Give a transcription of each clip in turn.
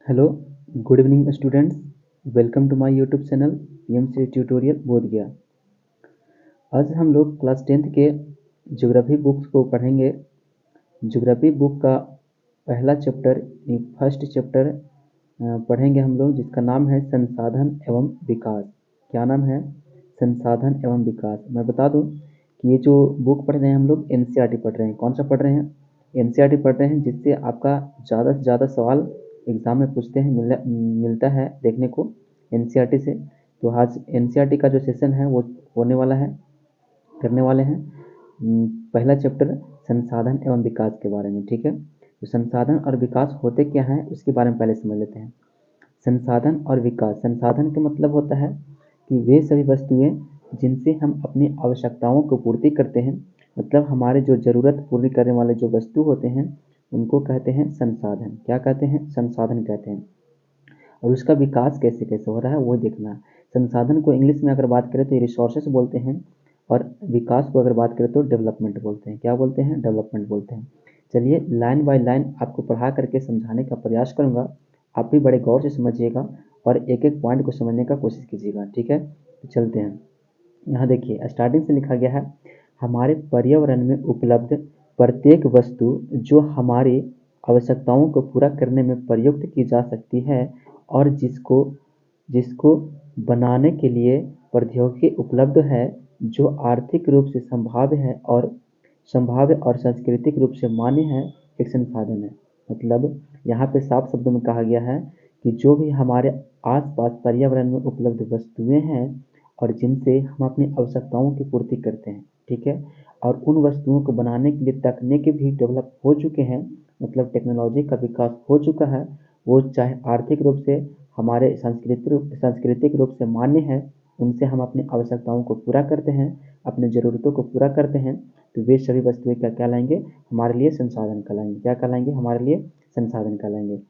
Hello, good evening students. Welcome to my YouTube channel PMC tutorial Bodh Gaya. आज हम लोग class 10th के geography books को पढ़ेंगे। ज्योग्राफी बुक का पहला चैप्टर फर्स्ट चैप्टर पढ़ेंगे हम लोग, जिसका नाम है संसाधन एवं विकास। क्या नाम है? संसाधन एवं विकास। मैं बता दूं कि ये जो बुक पढ़ रहे हैं हम लोग एनसीईआरटी पढ़ रहे हैं। कौन सा पढ़ रहे हैं? एनसीईआरटी पढ़ रहे हैं, जिससे आपका ज़्यादा से ज़्यादा सवाल एग्ज़ाम में पूछते हैं, मिलता है देखने को एनसीईआरटी से। तो आज एनसीईआरटी का जो सेशन है वो होने वाला है, करने वाले हैं। पहला चैप्टर संसाधन एवं विकास के बारे में, ठीक है। तो संसाधन और विकास होते क्या हैं उसके बारे में पहले समझ लेते हैं। संसाधन और विकास। संसाधन का मतलब होता है कि वे सभी वस्तुएं जिनसे हम अपनी आवश्यकताओं को पूर्ति करते हैं, मतलब हमारे जो ज़रूरत पूरी करने वाले जो वस्तु होते हैं उनको कहते हैं संसाधन। क्या कहते हैं? संसाधन कहते हैं। और उसका विकास कैसे कैसे हो रहा है वो देखना। संसाधन को इंग्लिश में अगर बात करें तो रिसोर्सेस बोलते हैं, और विकास को अगर बात करें तो डेवलपमेंट बोलते हैं। क्या बोलते हैं? डेवलपमेंट बोलते हैं। चलिए लाइन बाय लाइन आपको पढ़ा करके समझाने का प्रयास करूँगा। आप भी बड़े गौर से समझिएगा और एक एक पॉइंट को समझने का कोशिश कीजिएगा, ठीक है। तो चलते हैं। यहाँ देखिए स्टार्टिंग से लिखा गया है, हमारे पर्यावरण में उपलब्ध प्रत्येक वस्तु जो हमारी आवश्यकताओं को पूरा करने में प्रयुक्त की जा सकती है और जिसको जिसको बनाने के लिए प्रौद्योगिकी उपलब्ध है, जो आर्थिक रूप से संभाव्य और सांस्कृतिक रूप से मान्य है, एक संसाधन है। मतलब यहाँ पे साफ शब्दों में कहा गया है कि जो भी हमारे आसपास पर्यावरण में उपलब्ध वस्तुएं हैं और जिनसे हम अपनी आवश्यकताओं की पूर्ति करते हैं, ठीक है। और उन वस्तुओं को बनाने के लिए तकनीक भी डेवलप हो चुके हैं, मतलब टेक्नोलॉजी का विकास हो चुका है। वो चाहे आर्थिक रूप से हमारे सांस्कृतिक रूप से मान्य है, उनसे हम अपनी आवश्यकताओं को पूरा करते हैं, अपनी ज़रूरतों को पूरा करते हैं। तो वे सभी वस्तुएं क्या कहलाएंगे? हमारे लिए संसाधन कहलाएंगे। क्या कहलाएंगे? हमारे लिए संसाधन कहलाएंगे।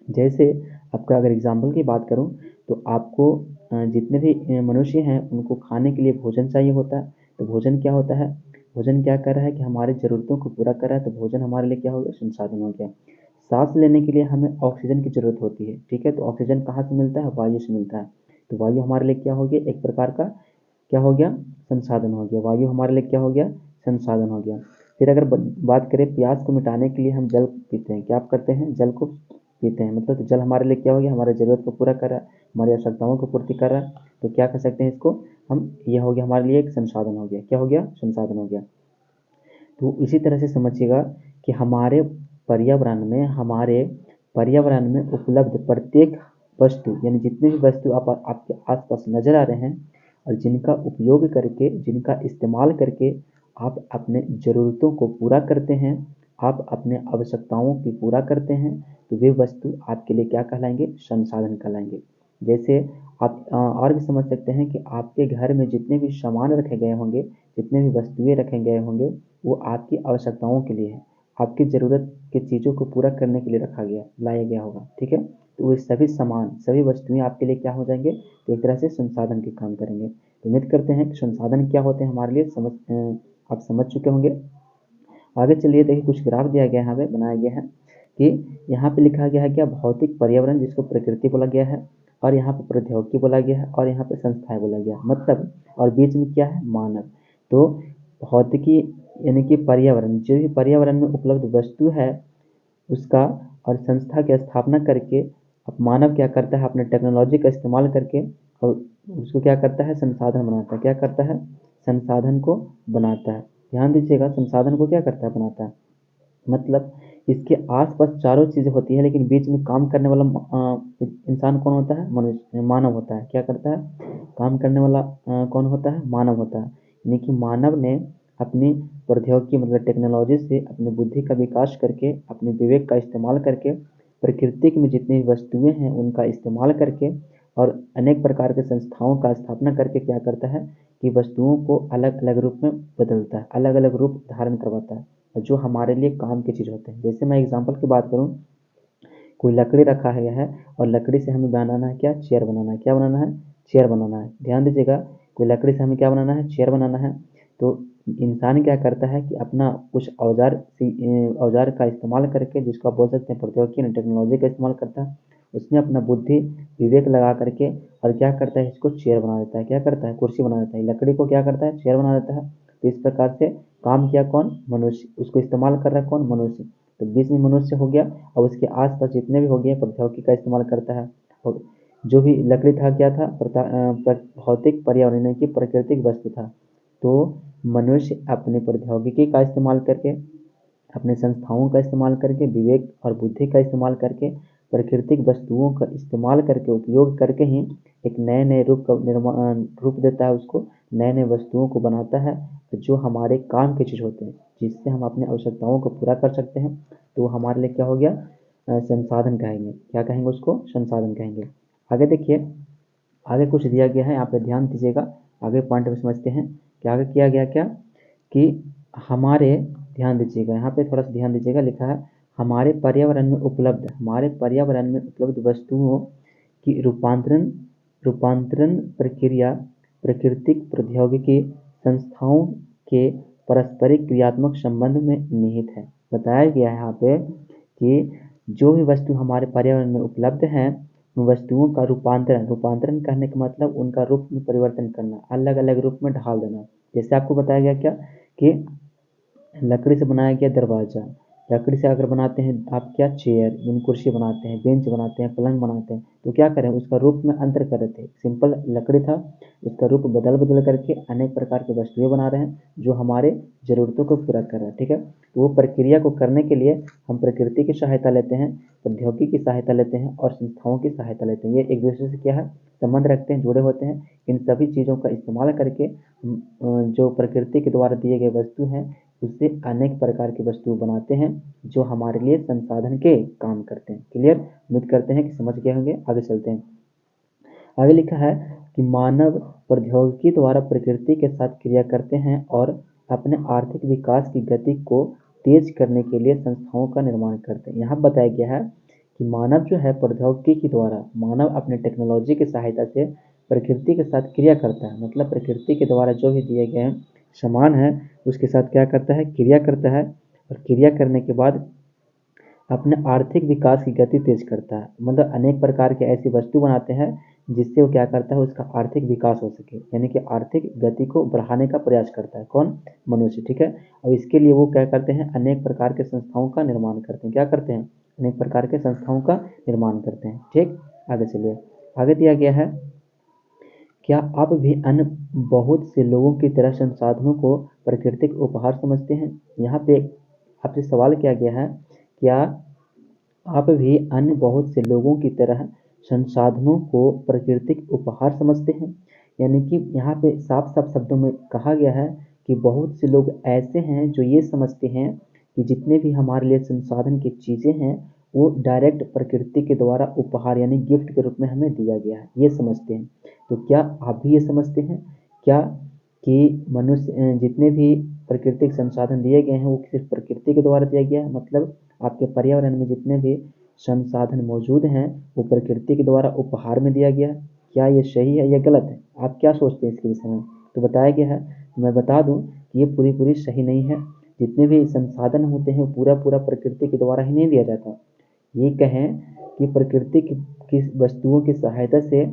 जैसे आपका अगर एग्जाम्पल की बात करूँ तो आपको जितने भी मनुष्य हैं उनको खाने के लिए भोजन चाहिए होता है। तो भोजन क्या होता है? भोजन क्या कर रहा है कि हमारी ज़रूरतों को पूरा कर रहा है। तो भोजन हमारे लिए क्या हो गया? संसाधन हो गया। सांस लेने के लिए हमें ऑक्सीजन की ज़रूरत होती है, ठीक है। तो ऑक्सीजन कहाँ से मिलता है? वायु से मिलता है। तो वायु हमारे लिए क्या हो गया? एक प्रकार का क्या हो गया? संसाधन हो गया। वायु हमारे लिए क्या हो गया? संसाधन हो गया। फिर अगर बात करें प्यास को मिटाने के लिए हम जल पीते हैं। क्या आप करते हैं? जल को पीते हैं। मतलब तो जल हमारे लिए क्या हो गया? हमारे ज़रूरत को पूरा कर रहा है, हमारी आवश्यकताओं को पूर्ति कर रहा है। तो क्या कर सकते हैं इसको हम? यह हो गया हमारे लिए एक संसाधन हो गया। क्या हो गया? संसाधन हो गया। तो इसी तरह से समझिएगा कि हमारे पर्यावरण में उपलब्ध प्रत्येक वस्तु, यानी जितने भी वस्तु आपके आसपास नज़र आ रहे हैं और जिनका उपयोग करके, जिनका इस्तेमाल करके आप अपने ज़रूरतों को पूरा करते हैं, आप अपने आवश्यकताओं की पूरा करते हैं, तो वे वस्तु आपके लिए क्या कहलाएंगे? संसाधन कहलाएंगे। जैसे आप और भी समझ सकते हैं कि आपके घर में जितने भी सामान रखे गए होंगे, जितने भी वस्तुएं रखे गए होंगे, वो आपकी आवश्यकताओं के लिए है, आपकी ज़रूरत की चीज़ों को पूरा करने के लिए लाया गया होगा, ठीक है। तो वो सभी सामान, सभी वस्तुएं आपके लिए क्या हो जाएंगे? तो एक तरह से संसाधन के काम करेंगे। तो उम्मीद करते हैं कि संसाधन क्या होते हैं हमारे लिए आप समझ चुके होंगे। आगे चलिए देखिए, कुछ ग्राफ दिया गया है, यहाँ पे बनाया गया है कि यहाँ पे लिखा गया है क्या? भौतिक पर्यावरण, जिसको प्रकृति बोला गया है, और यहाँ पे प्रौद्योगिकी बोला गया है, और यहाँ पे संस्थाएं बोला गया है। मतलब और बीच में क्या है? मानव। तो भौतिकी यानी कि पर्यावरण, जो भी पर्यावरण में उपलब्ध वस्तु है उसका, और संस्था की स्थापना करके अब मानव क्या करता है? अपने टेक्नोलॉजी का इस्तेमाल करके और उसको क्या करता है? संसाधन बनाता है। क्या करता है? संसाधन को बनाता है। ध्यान दीजिएगा, संसाधन को क्या करता है? बनाता है। मतलब इसके आसपास चारों चीज़ें होती है, लेकिन बीच में काम करने वाला इंसान कौन होता है? मनुष्य, मानव होता है। क्या करता है? काम करने वाला कौन होता है? मानव होता है। यानी कि मानव ने अपनी प्रौद्योगिकी, मतलब टेक्नोलॉजी से अपनी बुद्धि का विकास करके, अपने विवेक का इस्तेमाल करके, प्रकृति में जितनी भी वस्तुएं हैं उनका इस्तेमाल करके और अनेक प्रकार के संस्थाओं का स्थापना करके क्या करता है कि वस्तुओं को अलग अलग रूप में बदलता है, अलग अलग रूप धारण करवाता है, जो हमारे लिए काम की चीज़ होते हैं। जैसे मैं एग्जांपल की बात करूँ, कोई लकड़ी रखा गया है और लकड़ी से हमें बनाना है क्या? चेयर बनाना है। क्या बनाना है? चेयर बनाना है। ध्यान दीजिएगा, कोई लकड़ी से हमें क्या बनाना है? चेयर बनाना है। तो इंसान क्या करता है कि अपना कुछ औजार का इस्तेमाल करके, जिसको आप बोल सकते हैं प्रौद्योगिकी टेक्नोलॉजी का इस्तेमाल करता है, उसने अपना बुद्धि विवेक लगा करके और क्या करता है, इसको चेयर बना देता है, क्या करता है, कुर्सी बना देता है, लकड़ी को क्या करता है, चेयर बना देता है। तो इस प्रकार से काम किया कौन, मनुष्य, उसको इस्तेमाल कर रहा है कौन, मनुष्य। तो बीच में मनुष्य हो गया और उसके आसपास जितने भी हो गए प्रौद्योगिकी का इस्तेमाल करता है। और जो भी लकड़ी था क्या था, भौतिक पर्यावरण यानी कि प्राकृतिक वस्तु था। तो मनुष्य अपनी प्रौद्योगिकी का इस्तेमाल करके, अपने संस्थाओं का इस्तेमाल करके, विवेक और बुद्धि का इस्तेमाल करके, प्राकृतिक वस्तुओं का इस्तेमाल करके, उपयोग करके ही एक नए नए रूप का रूप देता है, उसको नए नए वस्तुओं को बनाता है जो हमारे काम की चीज़ होते हैं, जिससे हम अपनी आवश्यकताओं को पूरा कर सकते हैं। तो वो हमारे लिए क्या हो गया, संसाधन कहेंगे। क्या कहेंगे उसको, संसाधन कहेंगे। आगे देखिए, आगे कुछ दिया गया है, यहाँ पे ध्यान दीजिएगा। आगे पॉइंट में समझते हैं कि आगे किया गया क्या, कि हमारे, ध्यान दीजिएगा यहाँ पे, थोड़ा सा ध्यान दीजिएगा। लिखा है हमारे पर्यावरण में उपलब्ध, हमारे पर्यावरण में उपलब्ध वस्तुओं की रूपांतरण रूपांतरण प्रक्रिया प्राकृतिक प्रौद्योगिकी संस्थाओं के पारस्परिक क्रियात्मक संबंध में निहित है। बताया गया है यहाँ पे कि जो भी वस्तु हमारे पर्यावरण में उपलब्ध है, उन वस्तुओं का रूपांतरण, रूपांतरण करने का मतलब उनका रूप में परिवर्तन करना, अलग अलग रूप में ढाल देना। जैसे आपको बताया गया क्या, कि लकड़ी से बनाया गया दरवाज़ा, लकड़ी से अगर बनाते हैं आप क्या, चेयर यानी कुर्सी बनाते हैं, बेंच बनाते हैं, पलंग बनाते हैं, तो क्या करें, उसका रूप में अंतर कर रहे थे। सिंपल लकड़ी था, उसका रूप बदल बदल करके अनेक प्रकार की वस्तुएं बना रहे हैं जो हमारे ज़रूरतों को पूरा कर रहा है। ठीक है, तो वो प्रक्रिया को करने के लिए हम प्रकृति की सहायता लेते हैं, प्रौद्योगिकी की सहायता लेते हैं और संस्थाओं की सहायता लेते हैं। ये एक दूसरे से क्या है, संबंध रखते हैं, जुड़े होते हैं। इन सभी चीज़ों का इस्तेमाल करके जो प्रकृति के द्वारा दिए गए वस्तु हैं, उससे अनेक प्रकार की वस्तु बनाते हैं जो हमारे लिए संसाधन के काम करते हैं। क्लियर, उम्मीद करते हैं कि समझ गए होंगे। आगे चलते हैं। आगे लिखा है कि मानव प्रौद्योगिकी द्वारा प्रकृति के साथ क्रिया करते हैं और अपने आर्थिक विकास की गति को तेज करने के लिए संस्थाओं का निर्माण करते हैं। यहाँ बताया गया है कि मानव जो है प्रौद्योगिकी के द्वारा, मानव अपने टेक्नोलॉजी की सहायता से प्रकृति के साथ क्रिया करता है, मतलब प्रकृति के द्वारा जो भी दिए गए सामान है उसके साथ क्या करता है, क्रिया करता है। और क्रिया करने के बाद अपने आर्थिक विकास की गति तेज करता है, मतलब अनेक प्रकार के ऐसी वस्तु बनाते हैं जिससे वो क्या करता है, उसका आर्थिक विकास हो सके, यानी कि आर्थिक गति को बढ़ाने का प्रयास करता है कौन, मनुष्य। ठीक है, और इसके लिए वो क्या करते हैं, अनेक प्रकार के संस्थाओं का निर्माण करते हैं। क्या करते हैं, अनेक प्रकार के संस्थाओं का निर्माण करते हैं। ठीक, आगे चलिए। आगे दिया गया है, क्या आप भी अन्य बहुत से लोगों की तरह संसाधनों को प्राकृतिक उपहार समझते हैं। यहाँ पे आपसे सवाल किया गया है, क्या आप भी अन्य बहुत से लोगों की तरह संसाधनों को प्राकृतिक उपहार समझते हैं। यानी कि यहाँ पे साफ साफ शब्दों में कहा गया है कि बहुत से लोग ऐसे हैं जो ये समझते हैं कि जितने भी हमारे लिए संसाधन की चीज़ें हैं वो डायरेक्ट प्रकृति के द्वारा उपहार यानी गिफ्ट के रूप में हमें दिया गया है, ये समझते हैं। तो क्या आप भी ये समझते हैं क्या, कि मनुष्य जितने भी प्राकृतिक संसाधन दिए गए हैं वो सिर्फ प्रकृति के द्वारा दिया गया है, मतलब आपके पर्यावरण में जितने भी संसाधन मौजूद हैं वो प्रकृति के द्वारा उपहार में दिया गया है। क्या ये सही है या गलत है, आप क्या सोचते हैं इसके विषय में। तो बताया गया है, मैं बता दूं कि ये पूरी पूरी सही नहीं है। जितने भी संसाधन होते हैं वो पूरा पूरा प्रकृति के द्वारा ही नहीं दिया जाता। ये कहें कि प्रकृति की वस्तुओं की सहायता से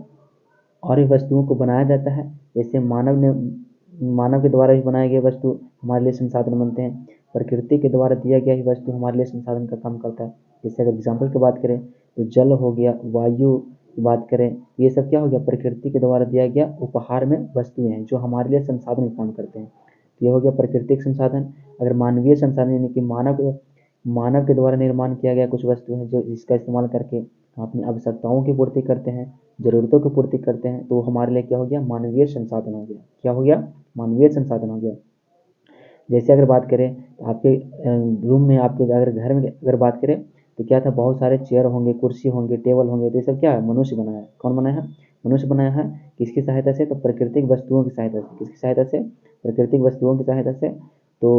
और भी वस्तुओं को बनाया जाता है। जैसे मानव के द्वारा भी बनाए गए वस्तु हमारे लिए संसाधन बनते हैं, प्रकृति के द्वारा दिया गया ही वस्तु हमारे लिए संसाधन का काम करता है। जैसे अगर एग्जाम्पल की बात करें तो जल हो गया, वायु की बात करें, ये सब क्या हो गया, प्रकृति के द्वारा दिया गया उपहार में वस्तुएं हैं जो हमारे लिए संसाधन का काम करते हैं। तो ये हो गया प्राकृतिक संसाधन। अगर मानवीय संसाधन यानी कि मानव के द्वारा निर्माण किया गया कुछ वस्तु है जो जिसका इस्तेमाल करके हम अपनी आवश्यकताओं की पूर्ति करते हैं, ज़रूरतों की पूर्ति करते हैं, तो वो हमारे लिए क्या हो गया, मानवीय संसाधन हो गया। क्या हो गया, मानवीय संसाधन हो गया। जैसे अगर बात करें तो आपके रूम में, आपके अगर घर में अगर बात करें तो क्या था, बहुत सारे चेयर होंगे, कुर्सी होंगे, टेबल होंगे, तो ये सब क्या है, मनुष्य बनाया है। कौन बनाया है, मनुष्य बनाया है। किसकी सहायता से, तो प्राकृतिक वस्तुओं की सहायता से। किसकी सहायता से, प्राकृतिक वस्तुओं की सहायता से। तो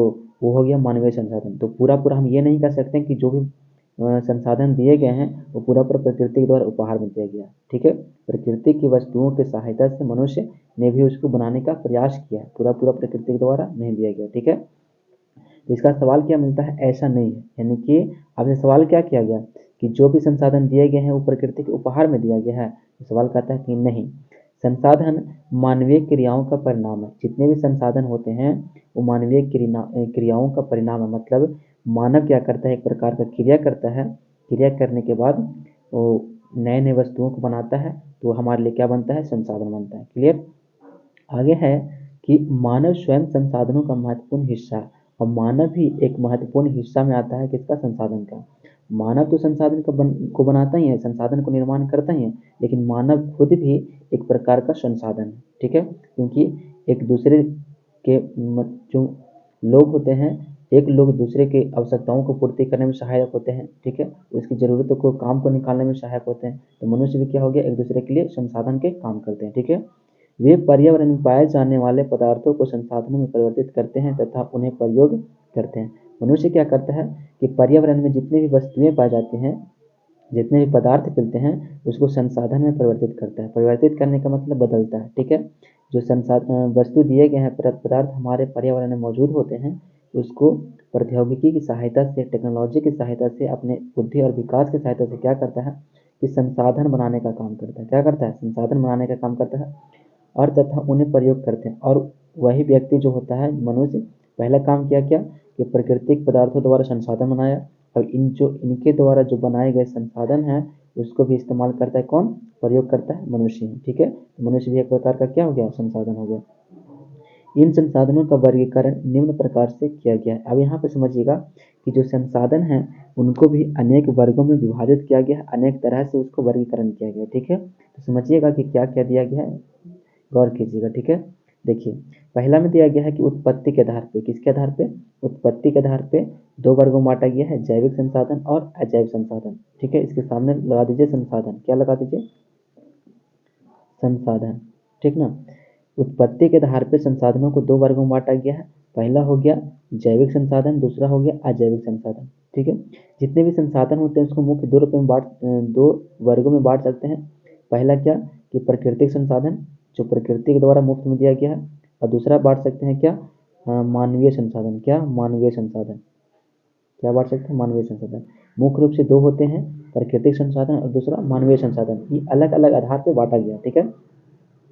वो हो गया मानवीय संसाधन। तो पूरा पूरा हम ये नहीं कह सकते कि जो भी संसाधन दिए गए हैं वो पूरा पूरा प्रकृति के द्वारा उपहार में दिया गया। ठीक है, प्रकृति की वस्तुओं की सहायता से मनुष्य ने भी उसको बनाने का प्रयास किया है, पूरा पूरा प्रकृति के द्वारा नहीं दिया गया। ठीक है, तो इसका सवाल क्या मिलता है, ऐसा नहीं है। यानी कि आपसे सवाल क्या किया गया कि जो भी संसाधन दिए गए हैं वो प्रकृति के उपहार में दिया गया है? तो सवाल कहता है कि नहीं, संसाधन मानवीय क्रियाओं का परिणाम है। जितने भी संसाधन होते हैं वो मानवीय क्रियाओं का परिणाम है। मतलब मानव क्या करता है, एक प्रकार का क्रिया करता है, क्रिया करने के बाद वो नए नए वस्तुओं को बनाता है, तो हमारे लिए क्या बनता है, संसाधन बनता है। क्लियर। आगे है कि मानव स्वयं संसाधनों का महत्वपूर्ण हिस्सा है। और मानव भी एक महत्वपूर्ण हिस्सा में आता है किसका, संसाधन का। मानव तो संसाधन को बनाता ही है, संसाधन को निर्माण करता ही है, लेकिन मानव खुद भी एक प्रकार का संसाधन है। ठीक है, क्योंकि एक दूसरे के जो लोग होते हैं, एक लोग दूसरे के आवश्यकताओं को पूर्ति करने में सहायक होते हैं। ठीक है, उसकी ज़रूरतों को, काम को निकालने में सहायक होते हैं। तो मनुष्य भी क्या हो गया, एक दूसरे के लिए संसाधन के काम करते हैं। ठीक है, वे पर्यावरण में पाए जाने वाले पदार्थों को संसाधनों में परिवर्तित करते हैं तथा उन्हें प्रयोग करते हैं। मनुष्य क्या करता है कि पर्यावरण में जितनी भी वस्तुएं पाई जाती हैं, जितने भी पदार्थ मिलते हैं, उसको संसाधन में परिवर्तित करता है। परिवर्तित करने का मतलब बदलता है। ठीक है, जो संसाधन वस्तु दिए गए हैं, पदार्थ हमारे पर्यावरण में मौजूद होते हैं, उसको प्रौद्योगिकी की सहायता से, टेक्नोलॉजी की सहायता से, अपने बुद्धि और विकास की सहायता से क्या करता है कि संसाधन बनाने का काम करता है। क्या करता है, संसाधन बनाने का काम करता है और तथा उन्हें प्रयोग करते हैं। और वही व्यक्ति जो होता है, मनुष्य, पहला काम किया क्या कि प्राकृतिक पदार्थों द्वारा संसाधन बनाया, और इनके द्वारा जो बनाए गए संसाधन हैं उसको भी इस्तेमाल करता है कौन, प्रयोग करता है मनुष्य ही। ठीक है, तो मनुष्य भी एक प्रकार का क्या हो गया, संसाधन हो गया। इन संसाधनों का वर्गीकरण निम्न प्रकार से किया गया है। अब यहाँ पे समझिएगा कि जो संसाधन हैं उनको भी अनेक वर्गों में विभाजित किया गया है, अनेक तरह से उसको वर्गीकरण किया गया है। ठीक है, तो समझिएगा कि क्या क्या दिया गया है, गौर कीजिएगा। ठीक है, देखिए पहला में दिया गया है कि उत्पत्ति के आधार पे, किसके आधार पे, उत्पत्ति के आधार पे दो वर्गों में बांटा गया है, जैविक संसाधन और अजैविक संसाधन। ठीक है, इसके सामने लगा दीजिए संसाधन, क्या लगा दीजिए, संसाधन। ठीक ना, उत्पत्ति के आधार पे संसाधनों को दो वर्गों में बांटा गया है। पहला हो गया जैविक संसाधन, दूसरा हो गया अजैविक संसाधन। ठीक है, जितने भी संसाधन होते हैं उसको मुख्य दो रूप में दो वर्गों में बांट सकते हैं। पहला क्या कि प्राकृतिक संसाधन, जो प्रकृति के द्वारा मुफ्त में दिया गया है, और दूसरा बांट सकते हैं क्या, मानवीय संसाधन। क्या, मानवीय संसाधन। क्या बांट सकते हैं, मानवीय संसाधन। मुख्य रूप से दो होते हैं, प्राकृतिक संसाधन और दूसरा मानवीय संसाधन। ये अलग अलग आधार पर बांटा गया। ठीक है,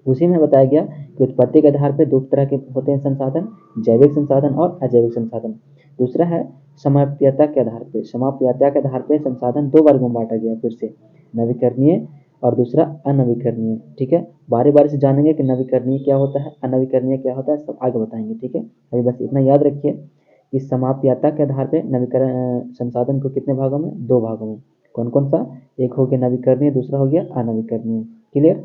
उसी में बताया गया कि उत्पत्ति के आधार पर दो तरह के होते हैं संसाधन, जैविक संसाधन और अजैविक संसाधन। दूसरा है समाप्यता के आधार पर, समाप्यता के आधार पर संसाधन दो वर्गों में बांटा गया, फिर से नवीकरणीय और दूसरा अनवीकरणीय। ठीक है, बारी बारी से जानेंगे कि नवीकरणीय क्या होता है, अनवीकरणीय क्या होता है, सब आगे बताएंगे। ठीक है, अभी बस इतना याद रखिए कि समाप्यता के आधार पर नवीकरण संसाधन को कितने भागों में, दो भागों में। कौन कौन सा, एक हो गया नवीकरणीय, दूसरा हो गया अनवीकरणीय। क्लियर।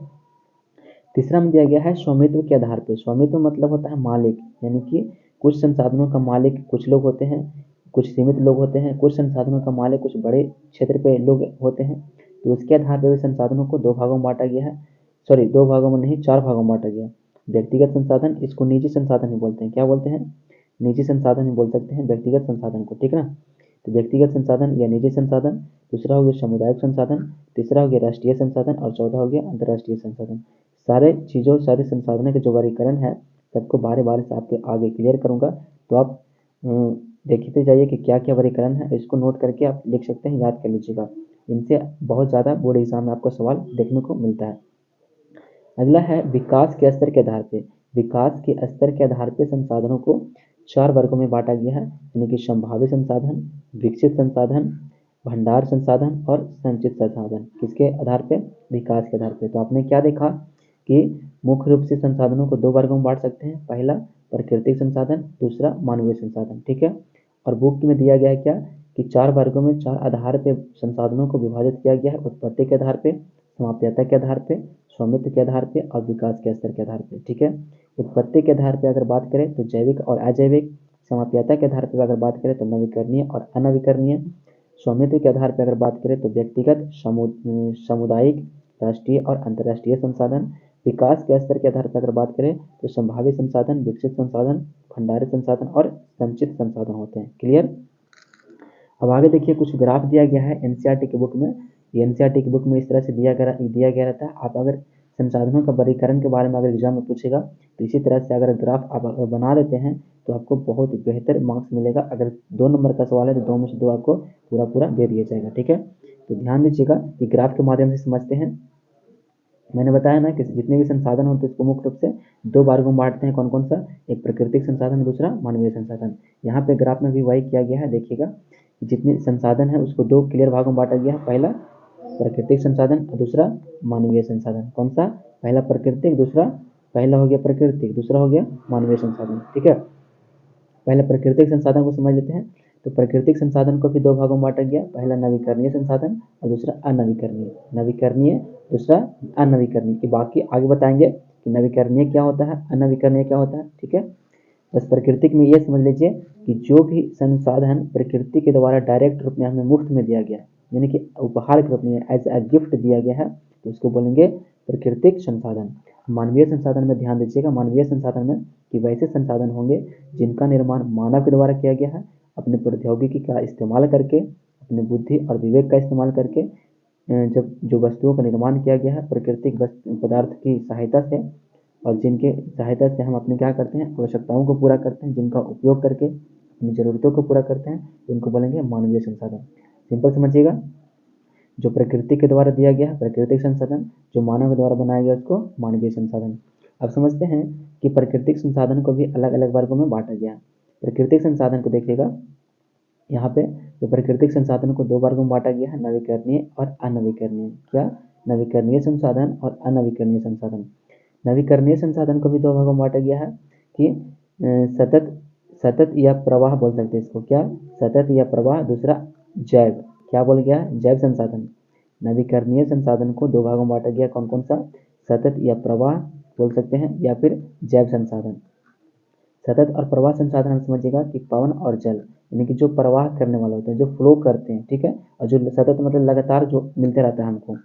तीसरा में दिया गया है स्वामित्व के आधार पर। स्वामित्व मतलब होता है मालिक, यानी कि कुछ संसाधनों का मालिक कुछ लोग होते हैं, कुछ सीमित लोग होते हैं, कुछ संसाधनों का मालिक कुछ बड़े क्षेत्र पे लोग होते हैं। तो उसके आधार पर भी संसाधनों को दो भागों में बांटा गया है, सॉरी दो भागों में नहीं, चार भागों में बांटा गया। व्यक्तिगत संसाधन, इसको निजी संसाधन ही बोलते हैं। क्या बोलते हैं, निजी संसाधन ही बोल सकते हैं व्यक्तिगत संसाधन को। ठीक है ना, तो व्यक्तिगत संसाधन या निजी संसाधन, दूसरा हो गया सामुदायिक संसाधन, तीसरा हो गया राष्ट्रीय संसाधन और चौथा हो गया अंतर्राष्ट्रीय संसाधन। सारे चीज़ों, सारे संसाधनों के जो वर्गीकरण है सबको बारे बारे से आपके आगे क्लियर करूँगा। तो आप देखते जाइए कि क्या क्या वर्गीकरण है, इसको नोट करके आप लिख सकते हैं, याद कर लीजिएगा। इनसे बहुत ज़्यादा बोर्ड एग्जाम में आपको सवाल देखने को मिलता है। अगला है विकास के स्तर के आधार पे। विकास के स्तर के आधार पे संसाधनों को चार वर्गों में बांटा गया है, यानी कि संभावित संसाधन, विकसित संसाधन, भंडार संसाधन और संचित संसाधन। किसके आधार पे, विकास के आधार पे। तो आपने क्या देखा कि मुख्य रूप से संसाधनों को दो वर्गों में बांट सकते हैं, पहला प्राकृतिक संसाधन, दूसरा मानवीय संसाधन। ठीक है, और बुक में दिया गया है क्या कि चार वर्गों में, चार आधार पे संसाधनों को विभाजित किया गया है, उत्पत्ति के आधार पे, समाप्यता के आधार पे, स्वामित्व के आधार पे और विकास के स्तर के आधार पे। ठीक है, उत्पत्ति के आधार पे अगर बात करें तो जैविक और अजैविक, समाप्यता के आधार पर अगर बात करें तो नवीकरणीय और अनवीकरणीय, स्वामित्व के आधार पर अगर बात करें तो व्यक्तिगत, सामुदायिक, राष्ट्रीय और अंतर्राष्ट्रीय संसाधन, विकास के स्तर के आधार पर अगर बात करें तो संभावित संसाधन, विकसित संसाधन, भंडारित संसाधन और संचित संसाधन होते हैं। क्लियर। अब आगे देखिए, कुछ ग्राफ दिया गया है एनसीईआरटी की बुक में। ये एनसीईआरटी की बुक में इस तरह से दिया गया रहता है। आप अगर संसाधनों का वर्गीकरण के बारे में अगर एग्जाम में पूछेगा तो इसी तरह से अगर ग्राफ आप बना देते हैं तो आपको बहुत बेहतर मार्क्स मिलेगा। अगर 2 नंबर का सवाल है तो 2 में से 2 आपको पूरा पूरा दे दिया जाएगा। ठीक है, तो ध्यान दीजिएगा कि ग्राफ के माध्यम से समझते हैं। मैंने बताया ना कि जितने भी संसाधन होते हैं उसको मुख्य रूप से दो भागों में बांटते हैं। कौन कौन सा? एक प्राकृतिक संसाधन, दूसरा मानवीय संसाधन। यहाँ पे ग्राफ में भी वही किया गया है। देखिएगा जितने संसाधन है उसको दो क्लियर भागों में बांटा गया है। पहला प्राकृतिक संसाधन और दूसरा मानवीय संसाधन। कौन सा? पहला प्राकृतिक, दूसरा पहला हो गया प्राकृतिक, दूसरा हो गया मानवीय संसाधन। ठीक है, पहले प्राकृतिक संसाधन को समझ लेते हैं। तो प्राकृतिक संसाधन को भी दो भागों में बांटा गया, पहला नवीकरणीय संसाधन और दूसरा अनवीकरणीय। नवीकरणीय दूसरा अनवीकरणीय। ये बाकी आगे बताएंगे कि नवीकरणीय क्या होता है, अनवीकरणीय क्या होता है। ठीक है, बस प्राकृतिक में ये समझ लीजिए कि जो भी संसाधन प्रकृति के द्वारा डायरेक्ट रूप में हमें मुफ्त में दिया गया है, यानी कि उपहार के रूप में एज अ गिफ्ट दिया गया है, तो उसको बोलेंगे प्राकृतिक संसाधन। मानवीय संसाधन में ध्यान दीजिएगा, मानवीय संसाधन में कि वैसे संसाधन होंगे जिनका निर्माण मानव के द्वारा किया गया है, अपने प्रौद्योगिकी का इस्तेमाल करके, अपने बुद्धि और विवेक का इस्तेमाल करके जब जो वस्तुओं का निर्माण किया गया है प्राकृतिक पदार्थ की सहायता से, और जिनके सहायता से हम अपने क्या करते हैं, आवश्यकताओं को पूरा करते हैं, जिनका उपयोग करके अपनी ज़रूरतों को पूरा करते हैं, तो उनको बोलेंगे मानवीय संसाधन। सिंपल समझिएगा, जो प्रकृति के द्वारा दिया गया है प्राकृतिक संसाधन, जो मानव के द्वारा बनाया गया उसको मानवीय संसाधन। अब समझते हैं कि प्राकृतिक संसाधन को भी अलग अलग वर्गों में बांटा गया है। प्राकृतिक संसाधन को देखिएगा, यहाँ पे जो प्राकृतिक संसाधन को दो वर्गों में बांटा गया है, नवीकरणीय और अनवीकरणीय। क्या? नवीकरणीय संसाधन और अनवीकरणीय संसाधन। नवीकरणीय संसाधन को भी दो भागों में बांटा गया है कि सतत या प्रवाह बोल सकते हैं इसको। क्या? सतत या प्रवाह, दूसरा जैव। क्या बोल गया? जैव संसाधन। नवीकरणीय संसाधन को दो भागों में बांटा गया, कौन कौन सा? सतत या प्रवाह बोल सकते हैं या फिर जैव संसाधन। सतत और प्रवाह संसाधन हम समझिएगा कि पवन और जल, यानी कि जो प्रवाह करने वाले होते हैं, जो फ्लो करते हैं। ठीक है, और जो सतत मतलब लगातार जो मिलते रहता है हमको,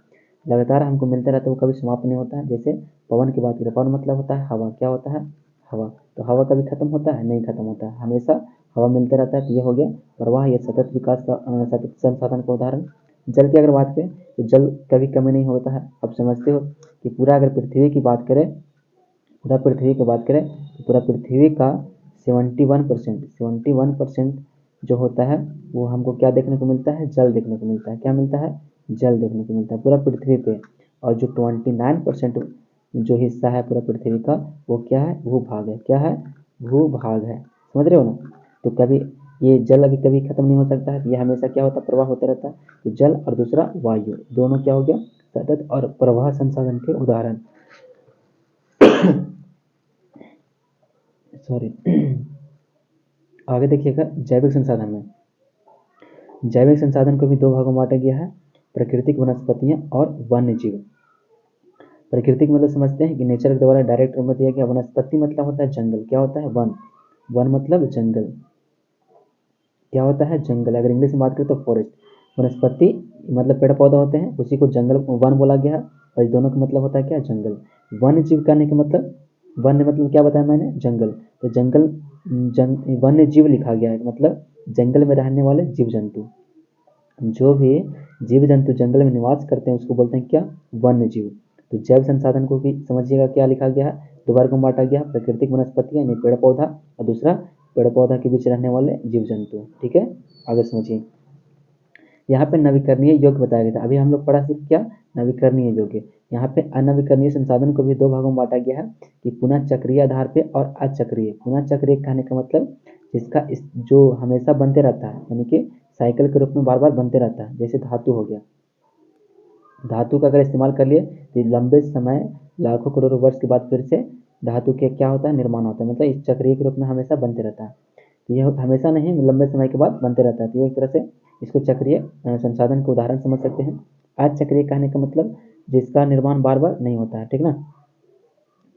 लगातार हमको मिलते रहता है, वो कभी समाप्त नहीं होता है। जैसे पवन की बात करें, पवन मतलब होता है हवा। क्या होता है? हवा। तो हवा कभी खत्म होता है? नहीं खत्म होता है, हमेशा हवा मिलते रहता है। तो ये हो गया प्रवाह या सतत विकास का सतत संसाधन का उदाहरण। जल की अगर बात करें तो जल कभी कमी नहीं होता है। अब समझते हो कि पूरा अगर पृथ्वी की बात करें, पूरा पृथ्वी की बात करें तो पूरा पृथ्वी का 71% जो होता है वो हमको क्या देखने को मिलता है? जल देखने को मिलता है। क्या मिलता है? जल देखने को मिलता है पूरा पृथ्वी पे। और जो 29% जो हिस्सा है पूरा पृथ्वी का, वो क्या है? भूभाग है। क्या है? भूभाग है। समझ रहे हो ना? तो कभी ये जल अभी कभी खत्म नहीं हो सकता है, ये हमेशा क्या होता है? प्रवाह होता रहता है। तो जल और दूसरा वायु, दोनों क्या हो गया? सतत और प्रवाह संसाधन के उदाहरण। सॉरी। आगे देखिएगा, जैविक संसाधन में, जैविक संसाधन को भी दो भागों में बांटा गया है, प्राकृतिक वनस्पतियां और वन्य जीव। प्राकृतिक मतलब समझते हैं कि नेचर के द्वारा डायरेक्ट रूप में दिया गया। वनस्पति मतलब होता है जंगल। क्या होता है? वन। वन मतलब जंगल। क्या होता है? जंगल। अगर इंग्लिश में बात करें तो फॉरेस्ट। वनस्पति मतलब पेड़ पौधे होते हैं, उसी को जंगल वन बोला गया है, और दोनों का मतलब होता है क्या? जंगल। वन्य जीव कहने का मतलब, वन्य मतलब क्या बताया मैंने? जंगल। तो जंगल वन्य जीव लिखा गया है, मतलब जंगल में रहने वाले जीव जंतु। जो भी जीव जंतु जंगल में निवास करते हैं उसको बोलते हैं क्या? वन्य जीव। तो जैव संसाधन को भी समझिएगा क्या लिखा गया है, दो वर्गों में बांटा गया, प्राकृतिक वनस्पति यानी पेड़ पौधा, और दूसरा पेड़ पौधा के बीच रहने वाले जीव जंतु। ठीक है, आगे समझिए। यहाँ पे नवीकरणीय योग्य बताया गया था, अभी हम लोग पढ़ा सिर्फ क्या? नवीकरणीय योग्य। यहाँ पे अनवीकरणीय संसाधन को भी दो भागों में बांटा गया है कि पुनः चक्रीय आधार पे और अचक्रीय। पुनः चक्रीय कहने का मतलब जिसका जो हमेशा बनते रहता है, यानी कि साइकिल के रूप में बार बार बनते रहता है। जैसे धातु हो गया, धातु का अगर इस्तेमाल कर लिए तो लंबे समय, लाखों करोड़ों वर्ष के बाद फिर से धातु के क्या होता है? निर्माण होता है। मतलब इस चक्रीय के रूप में हमेशा बनते रहता है। तो यह हमेशा नहीं, लंबे समय के बाद बनते रहता है। तो एक तरह से इसको चक्रीय संसाधन का उदाहरण समझ सकते हैं। अचक्रीय कहने का मतलब जिसका निर्माण बार बार नहीं होता है। ठीक ना?